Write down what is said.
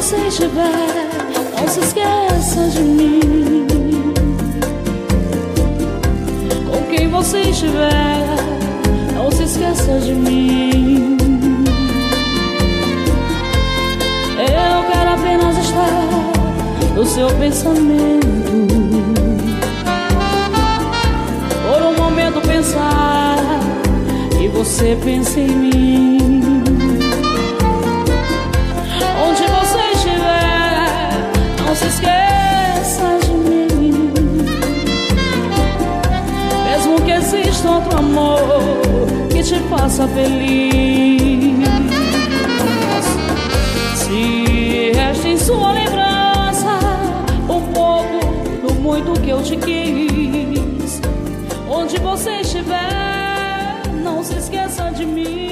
você estiver, não se esqueça de mim. Com quem você estiver, não se esqueça de mim. Eu quero apenas estar no seu pensamento, por um momento pensar e você pensa em mim. Onde você estiver, não se esqueça de mim. Mesmo que exista outro amor que te faça feliz, se resta em sua lembrança um pouco do muito que eu te quis. Onde você estiver, não se esqueça de mim.